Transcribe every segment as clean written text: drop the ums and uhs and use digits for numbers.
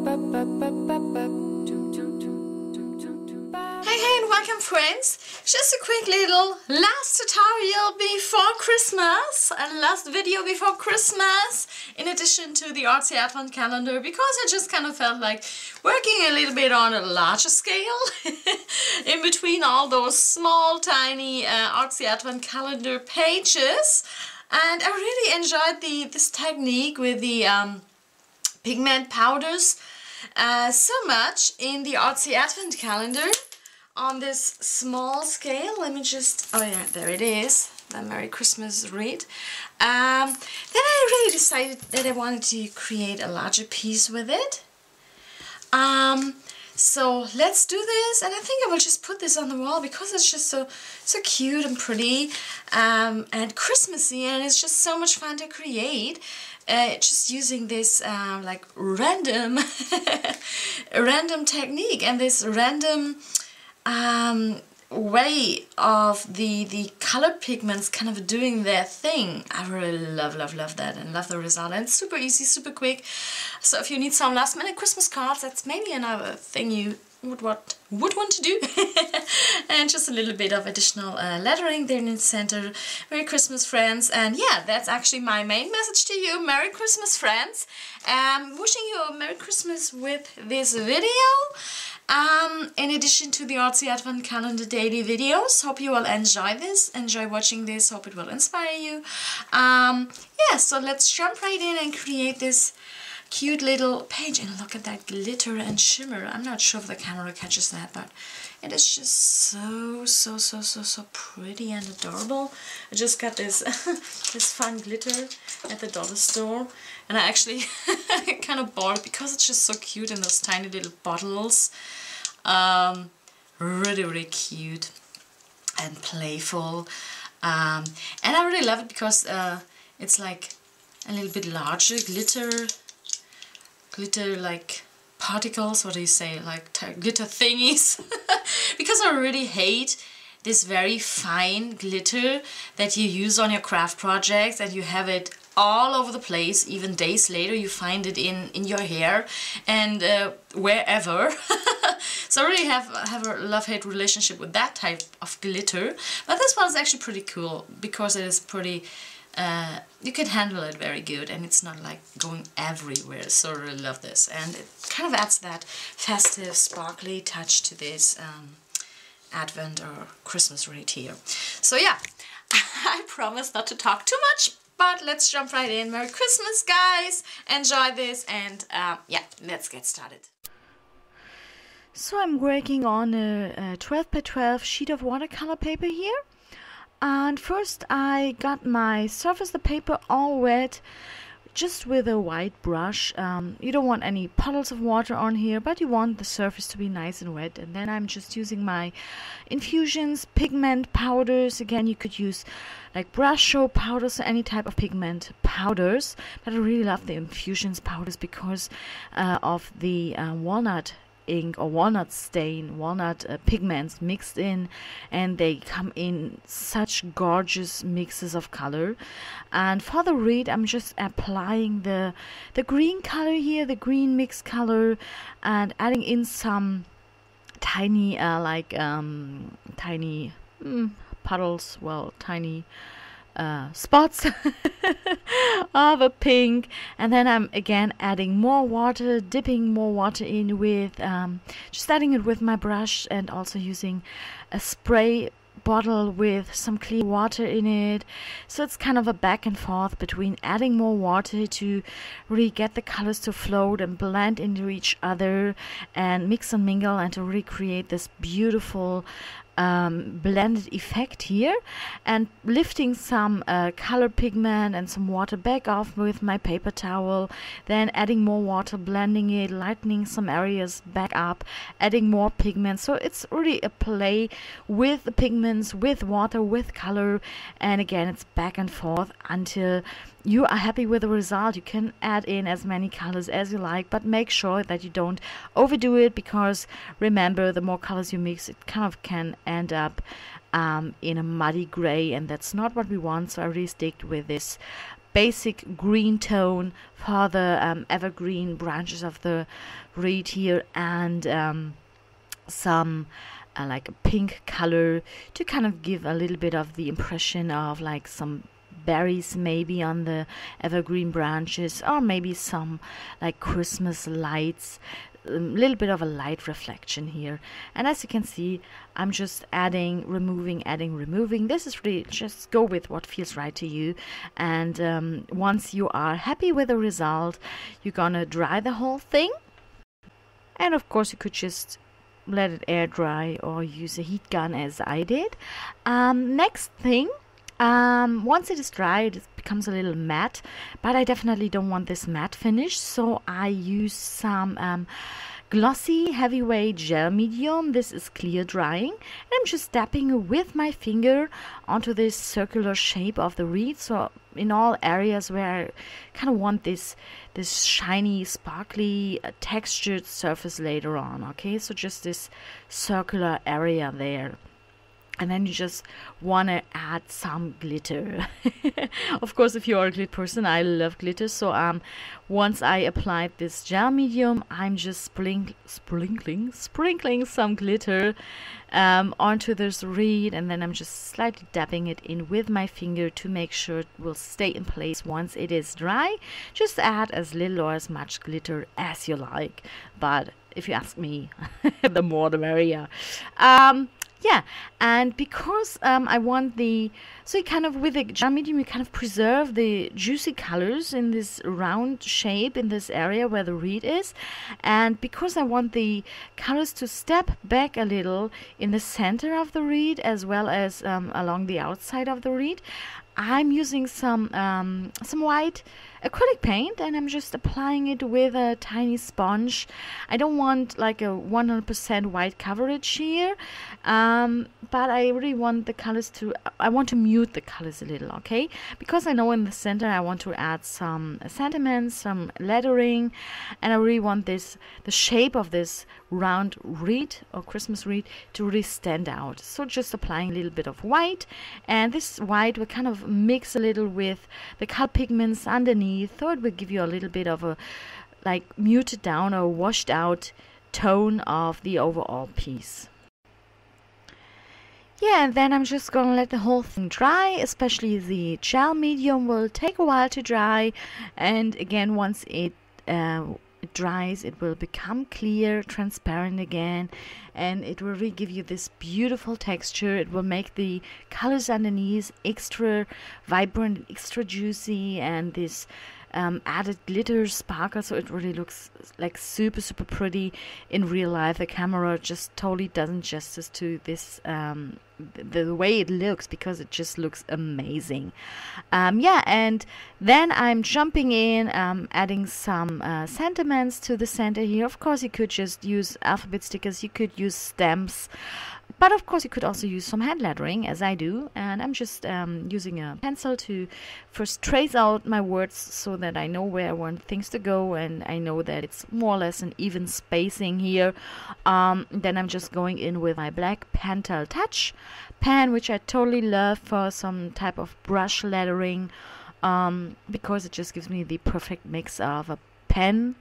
Hey and welcome friends! Just a quick little last tutorial before Christmas and last video before Christmas in addition to the artsy advent calendar, because I just kind of felt like working a little bit on a larger scale in between all those small tiny artsy advent calendar pages. And I really enjoyed this technique with the pigment powders so much in the artsy advent calendar on this small scale. Let me just, oh yeah, there it is, the Merry Christmas wreath. Then I really decided that I wanted to create a larger piece with it. So let's do this, and I think I will just put this on the wall because it's just so cute and pretty and Christmassy, and it's just so much fun to create. Just using this like random random technique and this random way of the color pigments kind of doing their thing. I really love that and love the result, and it's super easy, super quick. So if you need some last minute Christmas cards, that's maybe another thing you would want to do. And just a little bit of additional lettering there in the center. Merry Christmas, friends. And yeah, that's actually my main message to you. Merry Christmas, friends. Wishing you a Merry Christmas with this video. In addition to the artsy advent calendar daily videos. Hope you will enjoy this, enjoy watching this, hope it will inspire you. Yeah, so let's jump right in and create this cute little page. And look at that glitter and shimmer. I'm not sure if the camera catches that, but it is just so pretty and adorable. I just got this this fun glitter at the dollar store, and I actually kind of bought it because it's just so cute in those tiny little bottles. Really cute and playful, and I really love it because it's like a little bit larger glitter like particles, what do you say, like glitter thingies. Because I really hate this very fine glitter that you use on your craft projects, and you have it all over the place. Even days later you find it in your hair and wherever. So I really have a love-hate relationship with that type of glitter. But this one is actually pretty cool because it is pretty, you can handle it very good, and it's not like going everywhere. So I really love this, and it kind of adds that festive, sparkly touch to this Advent or Christmas wreath here. So yeah, I promise not to talk too much, but let's jump right in. Merry Christmas, guys! Enjoy this, and yeah, let's get started. So I'm working on a 12 by 12 sheet of watercolor paper here. And first I got my surface the paper all wet, just with a white brush. You don't want any puddles of water on here, but you want the surface to be nice and wet. And then I'm just using my Infusions pigment powders. Again, you could use like brush show powders or any type of pigment powders, but I really love the Infusions powders because of the walnut ink or walnut stain, walnut pigments mixed in, and they come in such gorgeous mixes of color. And for the wreath I'm just applying the green color here, the green mixed color, and adding in some tiny tiny puddles, well, tiny spots of a pink. And then I'm again adding more water, dipping more water in with just adding it with my brush, and also using a spray bottle with some clear water in it. So it's kind of a back and forth between adding more water to really get the colors to float and blend into each other and mix and mingle, and to really create this beautiful blended effect here, and lifting some color pigment and some water back off with my paper towel, then adding more water, blending it, lightening some areas back up, adding more pigment. So it's really a play with the pigments, with water, with color, and again it's back and forth until you are happy with the result. You can add in as many colors as you like, but make sure that you don't overdo it, because remember, the more colors you mix, it kind of can end up in a muddy gray, and that's not what we want. So I really stick with this basic green tone for the evergreen branches of the reed here, and some like a pink color to kind of give a little bit of the impression of like some berries maybe on the evergreen branches, or maybe some like Christmas lights, a little bit of a light reflection here. And as you can see, I'm just adding, removing. This is really just go with what feels right to you. And once you are happy with the result, you're gonna dry the whole thing. And of course you could just let it air dry or use a heat gun as I did. Next thing, once it is dry, it becomes a little matte, but I definitely don't want this matte finish, so I use some glossy heavyweight gel medium. This is clear drying, and I'm just dabbing with my finger onto this circular shape of the reed, so in all areas where I kind of want this shiny, sparkly, textured surface later on. Okay, so just this circular area there. And then you just want to add some glitter. Of course, if you are a glitter person, I love glitter. So once I applied this gel medium, I'm just sprinkling some glitter onto this reed, and then I'm just slightly dabbing it in with my finger to make sure it will stay in place once it is dry. Just add as little or as much glitter as you like, but if you ask me, the more the merrier. Yeah, and because I want so you kind of, with the gel medium, you kind of preserve the juicy colors in this round shape in this area where the reed is. And because I want the colors to step back a little in the center of the reed as well as along the outside of the reed, I'm using some white acrylic paint, and I'm just applying it with a tiny sponge. I don't want like a 100% white coverage here, but I really want the colors I want to mute the colors a little, okay? Because I know in the center I want to add some sentiments, some lettering, and I really want the shape of this round reed or Christmas reed to really stand out. So just applying a little bit of white, and this white will kind of mix a little with the color pigments underneath, so it will give you a little bit of a like muted down or washed out tone of the overall piece. Yeah, and then I'm just gonna let the whole thing dry, especially the gel medium will take a while to dry, and again, once it dries, it will become clear, transparent again, and it will really give you this beautiful texture. It will make the colors underneath extra vibrant, extra juicy, and this added glitter sparkle, so it really looks like super pretty in real life. The camera just totally doesn't justice to this the way it looks, because it just looks amazing. Yeah, and then I'm jumping in, adding some sentiments to the center here. Of course, you could just use alphabet stickers, you could use stamps, but of course you could also use some hand lettering, as I do. And I'm just using a pencil to first trace out my words so that I know where I want things to go, and I know that it's more or less an even spacing here. Then I'm just going in with my black Pentel Touch pen, which I totally love for some type of brush lettering, because it just gives me the perfect mix of a pen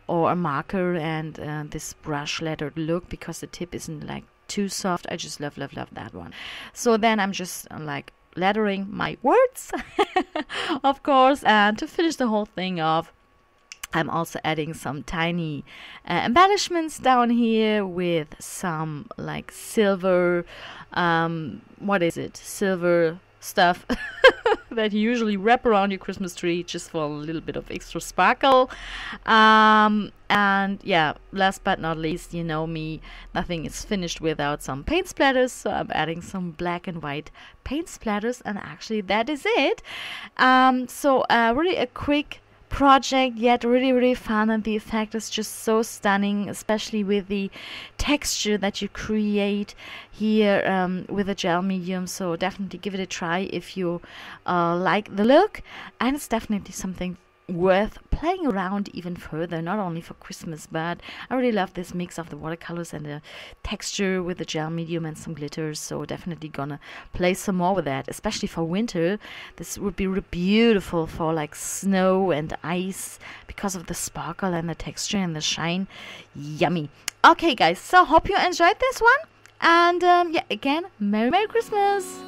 or a marker and this brush lettered look, because the tip isn't like too soft. I just love that one. So then I'm just like lettering my words of course, and to finish the whole thing off, I'm also adding some tiny embellishments down here with some like silver, what is it, silver stuff that you usually wrap around your Christmas tree just for a little bit of extra sparkle. And yeah, last but not least, you know me, nothing is finished without some paint splatters, so I'm adding some black and white paint splatters, and actually that is it. So really a quick project, yet really fun, and the effect is just so stunning, especially with the texture that you create here with a gel medium. So definitely give it a try if you like the look, and it's definitely something worth playing around even further, not only for Christmas, but I really love this mix of the watercolors and the texture with the gel medium and some glitters, so definitely gonna play some more with that, especially for winter. This would be really beautiful for like snow and ice because of the sparkle and the texture and the shine. Yummy. Okay guys, so hope you enjoyed this one, and yeah, again, Merry Christmas.